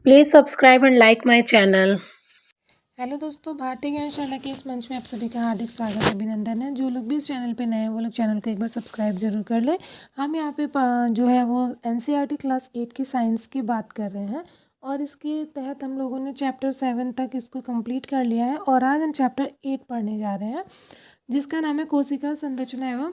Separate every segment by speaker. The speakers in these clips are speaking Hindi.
Speaker 1: Please subscribe and like my channel.
Speaker 2: Hello दोस्तों, भारतीय ज्ञानशाला के इस मंच में आप सभी का हार्दिक स्वागत अभिनंदन है। जो लोग भी इस चैनल पे नए हैं वो लोग चैनल को एक बार सब्सक्राइब जरूर कर लें। हम यहाँ पे जो है वो एनसीईआरटी क्लास 8 की साइंस की बात कर रहे हैं और इसके तहत हम लोगों ने चैप्टर 7 तक इसको कंप्लीट कर लिया है और आज हम चैप्टर 8 पढ़ने जा रहे हैं जिसका नाम है कोशिका संरचना एवं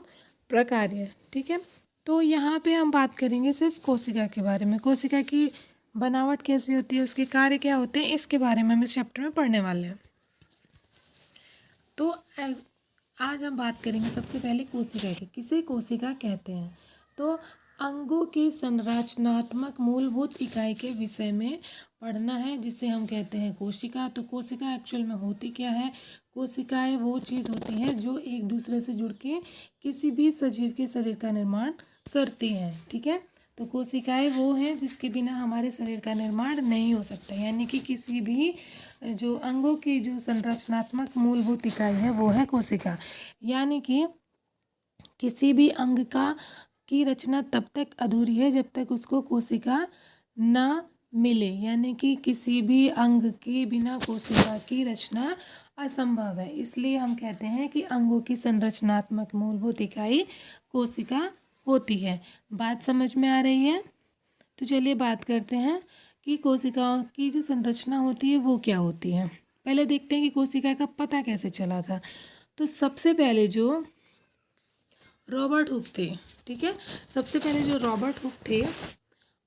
Speaker 2: प्रकार्य। ठीक है, तो यहाँ पे हम बात करेंगे सिर्फ कोशिका के बारे में। कोशिका की बनावट कैसी होती है, उसके कार्य क्या होते हैं, इसके बारे में हम इस चैप्टर में पढ़ने वाले हैं। तो आज हम बात करेंगे सबसे पहले कोशिका की। किसे कोशिका कहते हैं? तो अंगों की संरचनात्मक मूलभूत इकाई के विषय में पढ़ना है जिसे हम कहते हैं कोशिका। तो कोशिका एक्चुअल में होती क्या है? कोशिकाएं वो चीज़ होती हैं जो एक दूसरे से जुड़ के किसी भी सजीव के शरीर का निर्माण करती हैं। ठीक है, तो कोशिकाएं वो हैं जिसके बिना हमारे शरीर का निर्माण नहीं हो सकता, यानी कि किसी भी जो अंगों की जो संरचनात्मक मूलभूत इकाई है वो है कोशिका। यानी कि किसी भी अंग की रचना तब तक अधूरी है जब तक उसको कोशिका ना मिले, यानी कि किसी भी अंग के बिना कोशिका की रचना असंभव है। इसलिए हम कहते हैं कि अंगों की संरचनात्मक मूलभूत इकाई कोशिका होती है। बात समझ में आ रही है? तो चलिए बात करते हैं कि कोशिकाओं की जो संरचना होती है वो क्या होती है। पहले देखते हैं कि कोशिका का पता कैसे चला था। तो सबसे पहले जो रॉबर्ट हुक थे, ठीक है, सबसे पहले जो रॉबर्ट हुक थे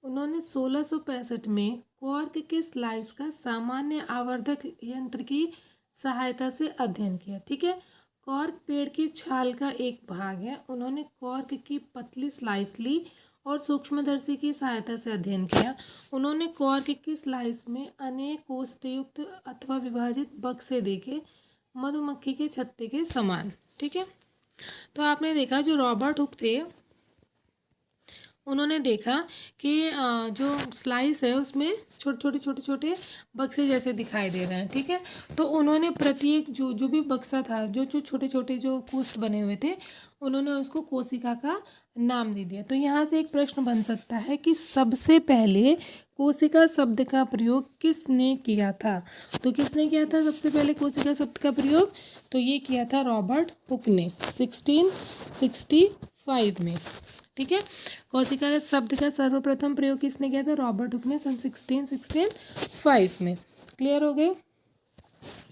Speaker 2: उन्होंने 1665 में कॉर्क के स्लाइस का सामान्य आवर्धक यंत्र की सहायता से अध्ययन किया। ठीक है, कॉर्क पेड़ की छाल का एक भाग है। उन्होंने कॉर्क की पतली स्लाइस ली और सूक्ष्मदर्शी की सहायता से अध्ययन किया। उन्होंने कॉर्क की स्लाइस में अनेक कोष्ठयुक्त अथवा विभाजित बक्से देखे, मधुमक्खी के छत्ते के समान। ठीक है, तो आपने देखा जो रॉबर्ट हुक थे उन्होंने देखा कि जो स्लाइस है उसमें छोटे छोटे बक्से जैसे दिखाई दे रहे हैं। ठीक है, तो उन्होंने प्रत्येक जो भी बक्सा था, जो छोटे छोटे जो कोष्ठ बने हुए थे, उन्होंने उसको कोशिका का नाम दे दिया। तो यहाँ से एक प्रश्न बन सकता है कि सबसे पहले कोशिका शब्द का प्रयोग किसने किया था? तो किसने किया था सबसे पहले कोशिका शब्द का प्रयोग? तो ये किया था रॉबर्ट हुक ने 1665 में। ठीक है, कोशिका शब्द का सर्वप्रथम प्रयोग किसने किया था? रॉबर्ट हुक ने सन 1665 में। क्लियर हो गए?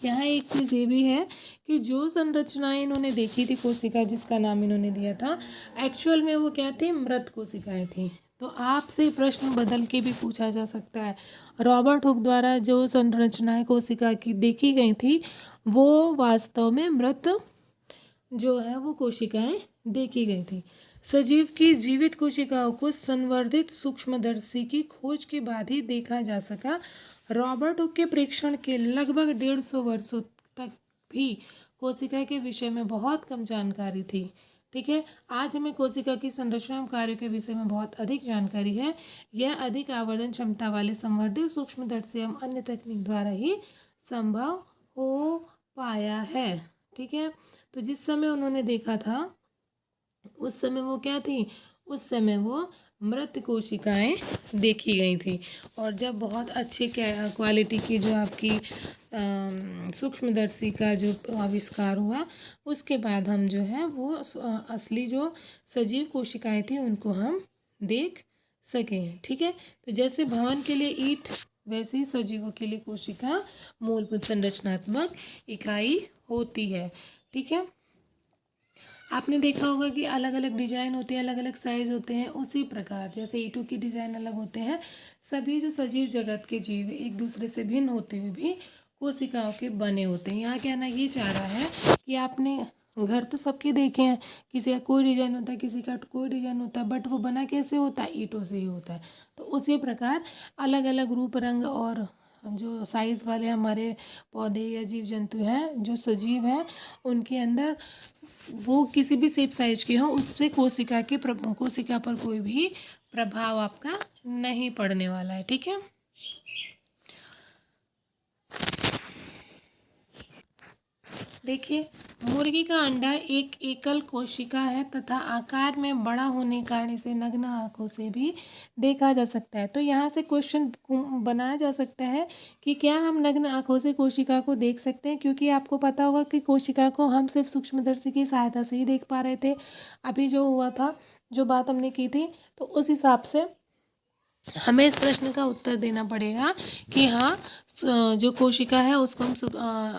Speaker 2: यहाँ एक चीज़ ये भी है कि जो संरचनाएं इन्होंने देखी थी कोशिका जिसका नाम इन्होंने दिया था, एक्चुअल में वो क्या थी? मृत कोशिकाएं थी। तो आपसे प्रश्न बदल के भी पूछा जा सकता है, रॉबर्ट हुक द्वारा जो संरचनाएं कोशिका की देखी गई थी वो वास्तव में मृत जो है वो कोशिकाएं देखी गई थी। सजीव की जीवित कोशिकाओं को संवर्धित सूक्ष्मदर्शी की खोज के बाद ही देखा जा सका। रॉबर्ट हुक के प्रेक्षण के लगभग 150 वर्षों तक भी कोशिका के विषय में बहुत कम जानकारी थी। ठीक है, आज हमें कोशिका की संरचना एवं कार्य के विषय में बहुत अधिक जानकारी है। यह अधिक आवर्धन क्षमता वाले संवर्धित सूक्ष्मदर्शी एवं अन्य तकनीक द्वारा ही संभव हो पाया है। ठीक है, तो जिस समय उन्होंने देखा था उस समय वो क्या थी? उस समय वो मृत कोशिकाएं देखी गई थी। और जब बहुत अच्छी क्वालिटी की जो आपकी सूक्ष्मदर्शी का जो आविष्कार हुआ उसके बाद हम जो है वो असली जो सजीव कोशिकाएं थी उनको हम देख सकें। ठीक है, तो जैसे भवन के लिए ईंट वैसे ही सजीवों के लिए कोशिका मूलभूत संरचनात्मक इकाई होती है। ठीक है, आपने देखा होगा कि अलग अलग डिजाइन होते हैं, अलग अलग साइज होते हैं। उसी प्रकार जैसे ईंटों की डिजाइन अलग होते हैं, सभी जो सजीव जगत के जीव एक दूसरे से भिन्न होते हुए भी कोशिकाओं के बने होते हैं। यहाँ कहना ये चाह रहा है कि आपने घर तो सबके देखे हैं, किसी का कोई डिजाइन होता है, किसी का कोई डिजाइन होता है, बट वो बना कैसे होता है? ईंटों से ही होता है। तो उसी प्रकार अलग अलग रूप रंग और जो साइज वाले हमारे पौधे या जीव जंतु हैं, जो सजीव हैं, उनके अंदर वो किसी भी शेप साइज के हों उससे कोशिका पर कोई भी प्रभाव आपका नहीं पड़ने वाला है। ठीक है, देखिए, मुर्गी का अंडा एक एकल कोशिका है तथा आकार में बड़ा होने के कारण इसे नग्न आंखों से भी देखा जा सकता है। तो यहाँ से क्वेश्चन बनाया जा सकता है कि क्या हम नग्न आंखों से कोशिका को देख सकते हैं, क्योंकि आपको पता होगा कि कोशिका को हम सिर्फ सूक्ष्मदर्शी की सहायता से ही देख पा रहे थे। अभी जो हुआ था, जो बात हमने की थी, तो उस हिसाब से हमें इस प्रश्न का उत्तर देना पड़ेगा कि हाँ, जो कोशिका है उसको हम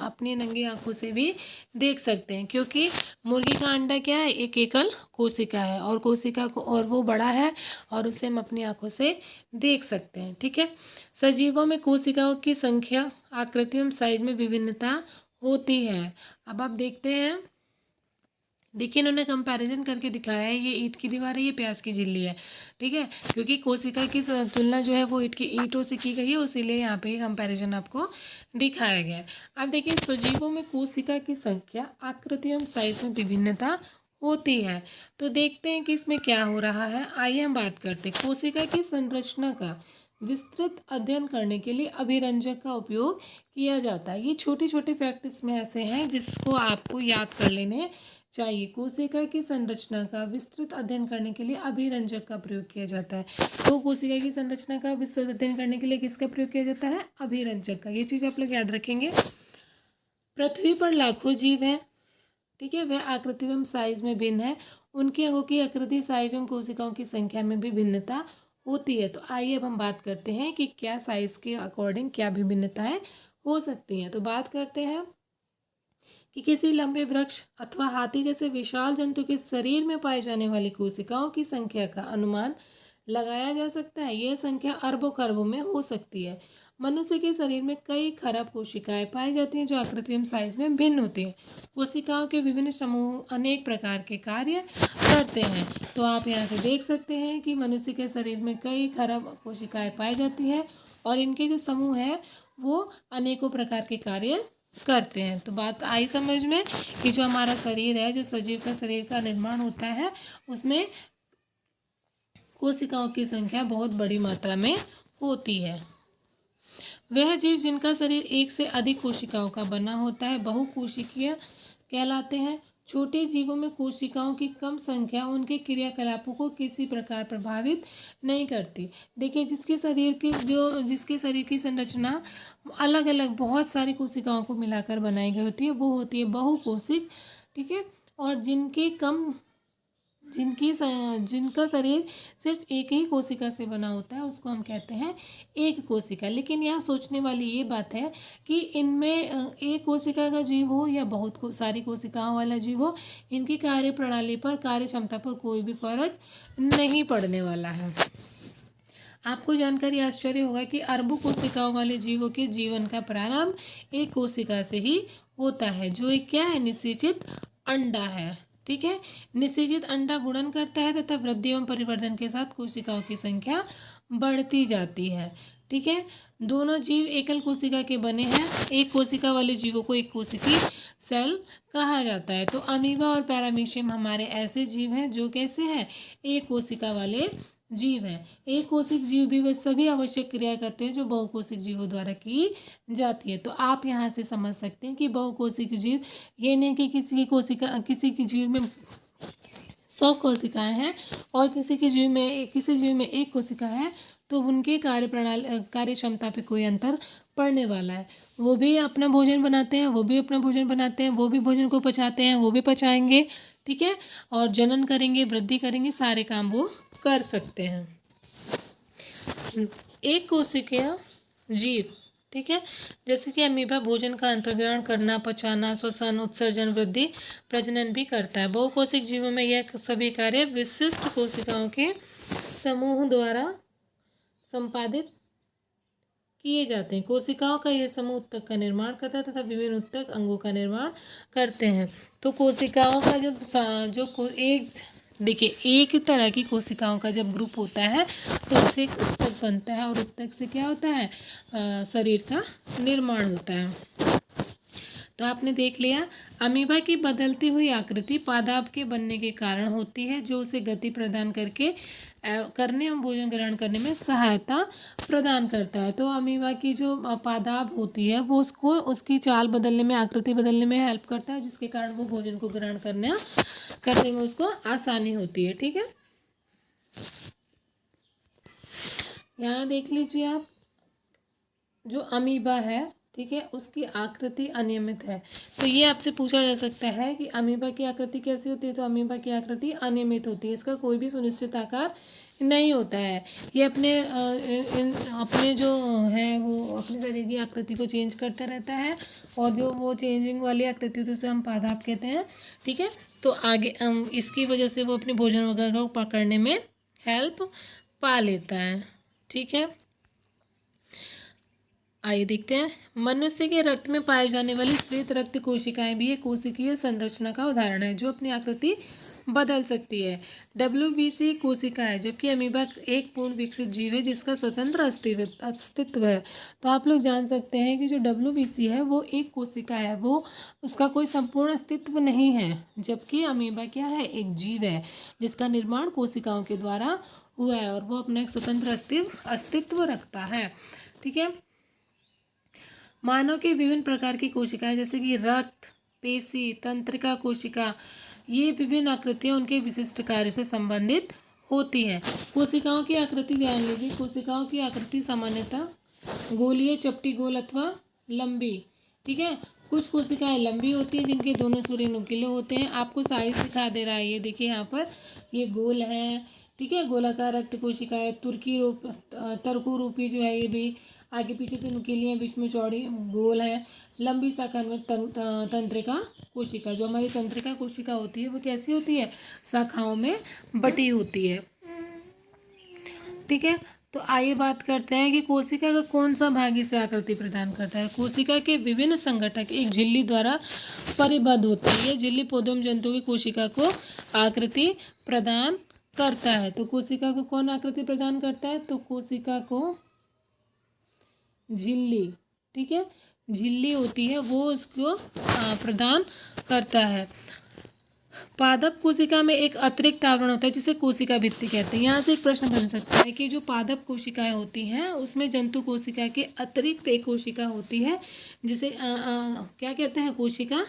Speaker 2: अपनी नंगी आंखों से भी देख सकते हैं, क्योंकि मुर्गी का अंडा क्या है, एक एकल कोशिका है और कोशिका को और वो बड़ा है और उसे हम अपनी आंखों से देख सकते हैं। ठीक है। सजीवों में कोशिकाओं की संख्या, आकृति एवं साइज में विभिन्नता होती है। अब आप देखते हैं, देखिए इन्होंने कंपैरिजन करके दिखाया है, ये ईंट की दीवार है, ये प्याज की झिल्ली है। ठीक है, क्योंकि कोशिका की तुलना जो है वो ईंट की ईंटों से की गई है, इसीलिए यहाँ पे कंपैरिजन आपको दिखाया गया है। अब देखिए, सजीवों में कोशिका की संख्या, आकृति एवं साइज में विभिन्नता होती है। तो देखते हैं कि इसमें क्या हो रहा है। आइए हम बात करते हैं। कोशिका की संरचना का विस्तृत अध्ययन करने के लिए अभिरंजक का उपयोग किया जाता है। ये छोटे छोटे फैक्ट इसमें ऐसे हैं जिसको आपको याद कर लेने चाहिए। कोशिका की संरचना का विस्तृत अध्ययन करने के लिए अभिरंजक का प्रयोग किया जाता है। तो कोशिका की संरचना का विस्तृत अध्ययन करने के लिए किसका प्रयोग किया जाता है? अभिरंजक का। ये चीज़ आप लोग याद रखेंगे। पृथ्वी पर लाखों जीव हैं। ठीक है, वह आकृति एवं साइज में भिन्न है। उनकी अंगों की आकृति, साइज एवं कोशिकाओं की संख्या में भी भिन्नता होती है। तो आइए अब हम बात करते हैं कि क्या साइज के अकॉर्डिंग क्या भिन्नताएं हो सकती हैं। तो बात करते हैं कि किसी लंबे वृक्ष अथवा हाथी जैसे विशाल जंतु के शरीर में पाई जाने वाली कोशिकाओं की संख्या का अनुमान लगाया जा सकता है। यह संख्या अरबों खरबों में हो सकती है। मनुष्य के शरीर में कई खरब कोशिकाएं पाई जाती हैं जो आकृति एवं साइज में भिन्न होती हैं। कोशिकाओं के विभिन्न समूह अनेक प्रकार के कार्य करते हैं। तो आप यहाँ से देख सकते हैं कि मनुष्य के शरीर में कई खरब कोशिकाएं पाई जाती हैं और इनके जो समूह है वो अनेकों प्रकार के कार्य करते हैं। तो बात आई समझ में कि जो हमारा शरीर है, जो सजीव का शरीर का निर्माण होता है, उसमें कोशिकाओं की संख्या बहुत बड़ी मात्रा में होती है। वह जीव जिनका शरीर एक से अधिक कोशिकाओं का बना होता है बहुकोशिकीय कहलाते हैं। छोटे जीवों में कोशिकाओं की कम संख्या उनके क्रियाकलापों को किसी प्रकार प्रभावित नहीं करती। देखिए, जिसके शरीर की संरचना अलग अलग बहुत सारी कोशिकाओं को मिलाकर बनाई गई होती है, वो होती है बहुकोशिक। ठीक है, और जिनका शरीर सिर्फ एक ही कोशिका से बना होता है उसको हम कहते हैं एक कोशिका। लेकिन यहाँ सोचने वाली ये बात है कि इनमें एक कोशिका का जीव हो या बहुत सारी कोशिकाओं वाला जीव हो, इनकी कार्य प्रणाली पर, कार्य क्षमता पर कोई भी फर्क नहीं पड़ने वाला है। आपको जानकारी आश्चर्य होगा कि अरबों कोशिकाओं वाले जीवों के जीवन का प्रारंभ एक कोशिका से ही होता है, जो एक क्या है, निषेचित अंडा है। ठीक है, निषेचित अंडा गुणन करता है तथा वृद्धि एवं परिवर्धन के साथ कोशिकाओं की संख्या बढ़ती जाती है। ठीक है, दोनों जीव एकल कोशिका के बने हैं। एक कोशिका वाले जीवों को एक कोशिकीय सेल कहा जाता है। तो अमीबा और पैरामीशियम हमारे ऐसे जीव हैं जो कैसे हैं, एक कोशिका वाले जीव हैं। एक कोशिक जीव भी वे सभी आवश्यक क्रिया करते हैं जो बहुकोशिक जीवों द्वारा की जाती है। तो आप यहाँ से समझ सकते हैं कि बहुकोशिक जीव ये नहीं कि किसी की जीव में 100 कोशिकाएं हैं और किसी जीव में एक कोशिका है, तो उनके कार्य क्षमता पे कोई अंतर पड़ने वाला है। वो भी अपना भोजन बनाते हैं, वो भी अपना भोजन बनाते हैं, वो भी भोजन को पचाते हैं, वो भी पचाएंगे। ठीक है, और जनन करेंगे, वृद्धि करेंगे, सारे काम वो कर सकते हैं। एक कोशिकीय जीव, ठीक है, जैसे कि अमीबा भोजन का अंतर्ग्रहण करना, पचाना, श्वसन, उत्सर्जन, वृद्धि, प्रजनन भी करता है। बहुकोशिक जीवों में यह सभी कार्य विशिष्ट कोशिकाओं के समूह द्वारा संपादित किए जाते हैं। कोशिकाओं का यह समूह उत्तक का निर्माण करता है तथा विभिन्न उत्तक अंगों का निर्माण करते हैं। तो कोशिकाओं का एक तरह की कोशिकाओं का जब ग्रुप होता है तो इससे एक उत्तक बनता है और उत्तक से क्या होता है, शरीर का निर्माण होता है। तो आपने देख लिया, अमीबा की बदलती हुई आकृति पादाप के बनने के कारण होती है, जो उसे गति प्रदान करने एवं भोजन ग्रहण करने में सहायता प्रदान करता है। तो अमीबा की जो पादाप होती है वो उसको उसकी चाल बदलने में, आकृति बदलने में हेल्प करता है, जिसके कारण वो भोजन को ग्रहण करने में उसको आसानी होती है। ठीक है, यहाँ देख लीजिए आप, जो अमीबा है, ठीक है, उसकी आकृति अनियमित है। तो ये आपसे पूछा जा सकता है कि अमीबा की आकृति कैसी होती है, तो अमीबा की आकृति अनियमित होती है, इसका कोई भी सुनिश्चित आकार नहीं होता है। ये अपने जो है वो अपने शरीर की आकृति को चेंज करता रहता है, और जो वो चेंजिंग वाली आकृति होती है उसे हम पादाप कहते हैं। ठीक है, तो आगे इसकी वजह से वो अपने भोजन वगैरह को पकड़ने में हेल्प पा लेता है। ठीक है, आइए देखते हैं, मनुष्य के रक्त में पाए जाने वाली श्वेत रक्त कोशिकाएं भी एक कोशिकीय संरचना का उदाहरण है, जो अपनी आकृति बदल सकती है। WBC कोशिका है, जबकि अमीबा एक पूर्ण विकसित जीव है जिसका स्वतंत्र अस्तित्व है। तो आप लोग जान सकते हैं कि जो WBC है वो एक कोशिका है, वो उसका कोई संपूर्ण अस्तित्व नहीं है, जबकि अमीबा क्या है, एक जीव है जिसका निर्माण कोशिकाओं के द्वारा हुआ है और वो अपना एक स्वतंत्र अस्तित्व रखता है। ठीक है, मानव के विभिन्न प्रकार की कोशिकाएं जैसे कि रक्त, पेशी, तंत्रिका कोशिका, ये विभिन्न आकृतियां उनके विशिष्ट कार्य से संबंधित होती हैं। कोशिकाओं की आकृति ध्यान लीजिए, कोशिकाओं की आकृति सामान्यतः गोलीय, चपटी, गोल अथवा लंबी। ठीक है, कुछ कोशिकाएं लंबी होती हैं जिनके दोनों सिरे नुकीले होते हैं। आपको साइज दिखा दे रहा है, ये देखिए यहाँ पर, ये गोल है। ठीक है, गोलाकार रक्त कोशिकाएं, तरकू रूपी जो है ये भी आगे पीछे से नुकीली है, बीच में चौड़ी गोल है। लंबी शाखा में तंत्रिका कोशिका, जो हमारी तंत्रिका कोशिका होती है वो कैसी होती है, शाखाओं में बटी होती है। ठीक है, तो आइए बात करते हैं कि कोशिका का कौन सा भाग इसे आकृति प्रदान करता है। कोशिका के विभिन्न संगठक एक झिल्ली द्वारा परिबद्ध होते हैं। ये झिल्ली पौधों में जंतुओं की कोशिका को आकृति प्रदान करता है। तो कोशिका को कौन आकृति प्रदान करता है, तो कोशिका को झिल्ली, ठीक है, झिल्ली होती है वो उसको प्रदान करता है। पादप कोशिका में एक अतिरिक्त आवरण होता है जिसे कोशिका भित्ति कहते हैं। यहाँ से एक प्रश्न बन सकता है कि जो पादप कोशिकाएं होती हैं उसमें जंतु कोशिका के अतिरिक्त एक कोशिका होती है जिसे क्या कहते हैं, कोशिका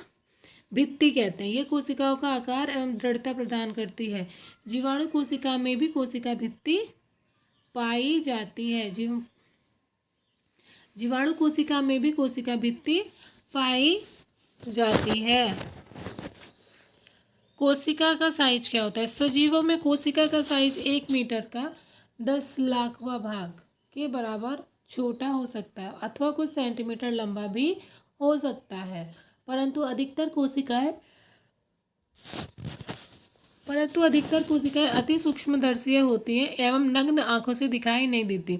Speaker 2: भित्ति कहते हैं। ये कोशिकाओं का आकार एवं दृढ़ता प्रदान करती है। जीवाणु कोशिका में भी कोशिका भित्ति पाई जाती है। जीवाणु कोशिका में भी कोशिका भित्ति पाई जाती है। कोशिका का साइज क्या होता है, सजीवों में कोशिका का साइज 1 मीटर का 10 लाखवां भाग के बराबर छोटा हो सकता है अथवा कुछ सेंटीमीटर लंबा भी हो सकता है, परंतु अधिकतर कोशिकाएं अति सूक्ष्मदर्शीय होती हैं एवं नग्न आंखों से दिखाई नहीं देती।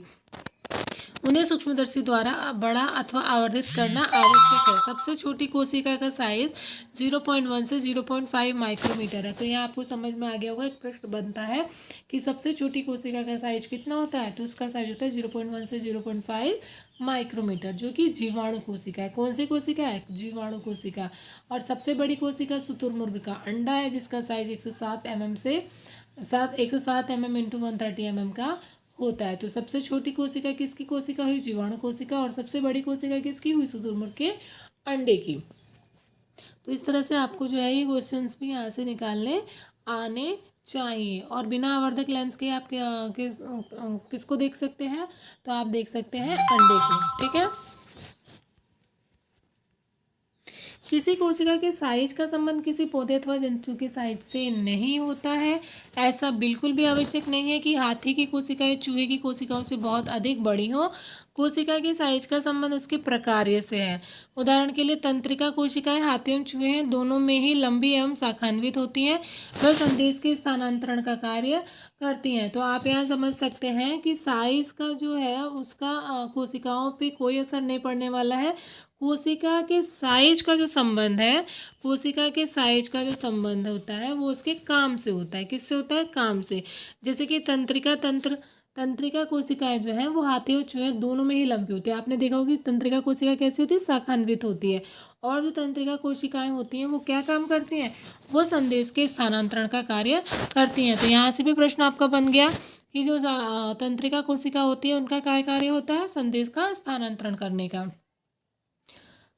Speaker 2: उन्हें सूक्ष्मदर्शी द्वारा बड़ा अथवा आवर्धित करना आवश्यक है। सबसे छोटी कोशिका का साइज 0.1 से 0.5 माइक्रोमीटर है। तो यहाँ आपको समझ में आ गया होगा, एक प्रश्न बनता है कि सबसे छोटी कोशिका का साइज कितना होता है, तो उसका साइज होता है 0.1 से 0.5 माइक्रोमीटर, जो कि जीवाणु कोशिका है। कौन सी कोशिका है, जीवाणु कोशिका। और सबसे बड़ी कोशिका शुतुरमुर्ग का अंडा है जिसका साइज 107 mm इंटू 130 mm का होता है। तो सबसे छोटी कोशिका किसकी कोशिका हुई, जीवाणु कोशिका, और सबसे बड़ी कोशिका किसकी हुई, शुतुरमुर्ग के अंडे की। तो इस तरह से आपको जो है ये क्वेश्चंस भी यहाँ से निकालने आने चाहिए। और बिना आवर्धक लेंस के आप किसको देख सकते हैं, तो आप देख सकते हैं अंडे को। ठीक है, किसी कोशिका के साइज का संबंध किसी पौधे अथवा जंतु के साइज से नहीं होता है। ऐसा बिल्कुल भी आवश्यक नहीं है कि हाथी की कोशिकाएं चूहे की कोशिकाओं से बहुत अधिक बड़ी हो। कोशिका के साइज का संबंध उसके प्रकार्य से है। उदाहरण के लिए तंत्रिका कोशिकाएं हाथी एवं चूहे हैं, दोनों में ही लंबी एवं शाखान्वित होती हैं। वह संदेश के स्थानांतरण का कार्य करती हैं। तो आप यहाँ समझ सकते हैं कि साइज का जो है उसका कोशिकाओं पे कोई असर नहीं पड़ने वाला है। कोशिका के साइज का जो संबंध है, कोशिका के साइज का जो संबंध होता है वो उसके काम से होता है। किससे होता है, काम से। जैसे कि तंत्रिका कोशिकाएं जो हैं वो हाथी और चूहे दोनों में ही लंबी होती है। आपने देखा होगा कि तंत्रिका कोशिका कैसी होती है, शाखान्वित होती है। और जो तंत्रिका कोशिकाएं होती हैं वो क्या काम करती हैं, वो संदेश के स्थानांतरण का कार्य करती हैं। तो यहाँ से भी प्रश्न आपका बन गया कि जो तंत्रिका कोशिका होती है उनका क्या कार्य होता है, संदेश का स्थानांतरण करने का।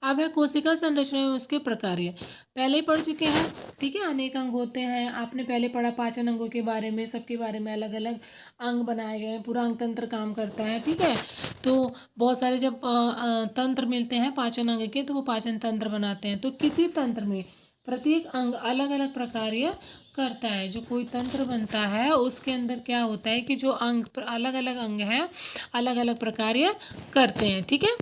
Speaker 2: अब है कोशिका संरचना में उसके प्रकार्य, पहले ही पढ़ चुके हैं। ठीक है, अनेक अंग होते हैं, आपने पहले पढ़ा पाचन अंगों के बारे में, सबके बारे में अलग अलग अंग बनाए गए हैं, पूरा अंग तंत्र काम करता है। ठीक है, तो बहुत सारे जब तंत्र मिलते हैं पाचन अंग के तो वो पाचन तंत्र बनाते हैं। तो किसी तंत्र में प्रत्येक अंग अलग अलग प्रकार्य करता है। जो कोई तंत्र बनता है उसके अंदर क्या होता है कि जो अंग अलग अलग अंग हैं अलग अलग प्रकार्य करते हैं। ठीक है,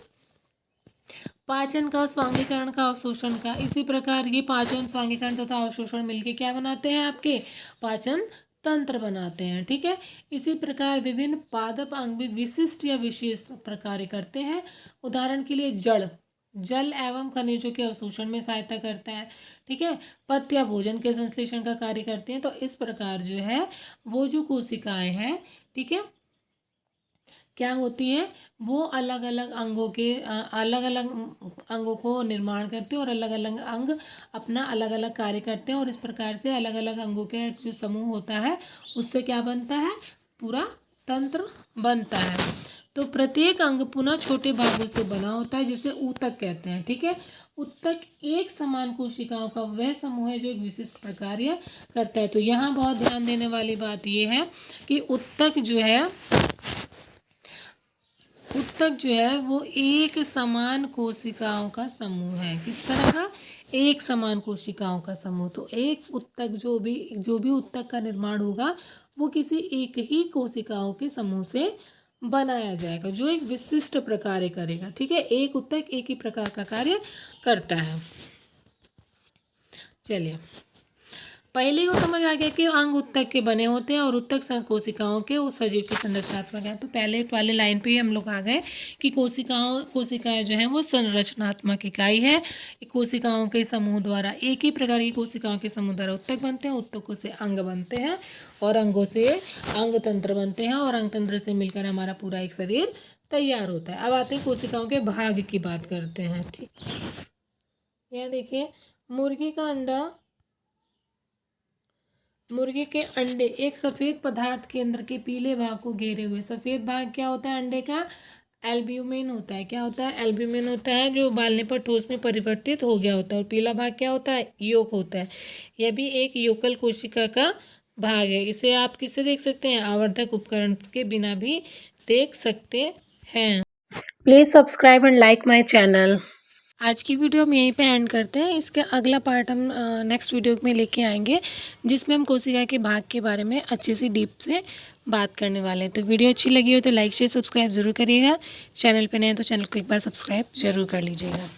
Speaker 2: पाचन का, स्वांगीकरण का, अवशोषण का, इसी प्रकार ये पाचन, स्वांगीकरण तथा अवशोषण मिलके क्या बनाते हैं, आपके पाचन तंत्र बनाते हैं। ठीक है, इसी प्रकार विभिन्न पादप अंग भी विशिष्ट या विशेष प्रकार करते हैं। उदाहरण के लिए जड़ जल एवं खनिजों के अवशोषण में सहायता करता है। ठीक है, पत्य या भोजन के संश्लेषण का कार्य करते हैं। तो इस प्रकार जो है वो जो कोशिकाएं हैं, ठीक है, क्या होती हैं, वो अलग अलग अंगों के अलग अलग अंगों को निर्माण करते हैं और अलग अलग अंग अपना अलग अलग कार्य करते हैं। और इस प्रकार से अलग अलग अंगों के जो समूह होता है उससे क्या बनता है, पूरा तंत्र बनता है। तो प्रत्येक अंग पुनः छोटे भागों से बना होता है जिसे ऊतक कहते हैं। ठीक है, ऊतक एक समान कोशिकाओं का वह समूह है जो एक विशिष्ट प्रकार्य करता है। तो यहाँ बहुत ध्यान देने वाली बात यह है कि ऊतक जो है वो एक समान कोशिकाओं का समूह है। किस तरह का, एक समान कोशिकाओं का समूह। तो एक ऊतक जो भी ऊतक का निर्माण होगा वो किसी एक ही कोशिकाओं के समूह से बनाया जाएगा जो एक विशिष्ट प्रकार करेगा। ठीक है, एक ऊतक एक ही प्रकार का कार्य करता है। चलिए, पहले को समझ आ गया कि अंग ऊतक के बने होते हैं और ऊतक कोशिकाओं के उस सजीव के संरचनात्मक है। तो पहले वाले लाइन पे ही हम लोग आ गए कि कोशिकाएं जो हैं वो संरचनात्मक इकाई है। कोशिकाओं के समूह द्वारा, एक ही प्रकार की कोशिकाओं के समूह द्वारा ऊतक बनते हैं, ऊतकों से अंग बनते हैं और अंगों से अंग तंत्र बनते हैं और अंग तंत्र से मिलकर हमारा पूरा एक शरीर तैयार होता है। अब आते हैं कोशिकाओं के भाग की बात करते हैं। ठीक, यह देखिए, मुर्गी के अंडे एक सफ़ेद पदार्थ के अंदर के पीले भाग को घेरे हुए। सफ़ेद भाग क्या होता है अंडे का, एल्ब्यूमिन होता है। क्या होता है, एल्ब्यूमिन होता है, जो उबालने पर ठोस में परिवर्तित हो गया होता है। और पीला भाग क्या होता है, योक होता है। यह भी एक योकल कोशिका का भाग है। इसे आप किससे देख सकते हैं, आवर्धक उपकरण के बिना भी देख सकते हैं।
Speaker 1: Please subscribe and like my channel.
Speaker 2: आज की वीडियो हम यहीं पे एंड करते हैं। इसका अगला पार्ट हम नेक्स्ट वीडियो में लेके आएंगे जिसमें हम कोशिका के भाग के बारे में अच्छे से डीप से बात करने वाले हैं। तो वीडियो अच्छी लगी हो तो लाइक शेयर सब्सक्राइब ज़रूर करिएगा। चैनल पे नए हैं तो चैनल को एक बार सब्सक्राइब ज़रूर कर लीजिएगा।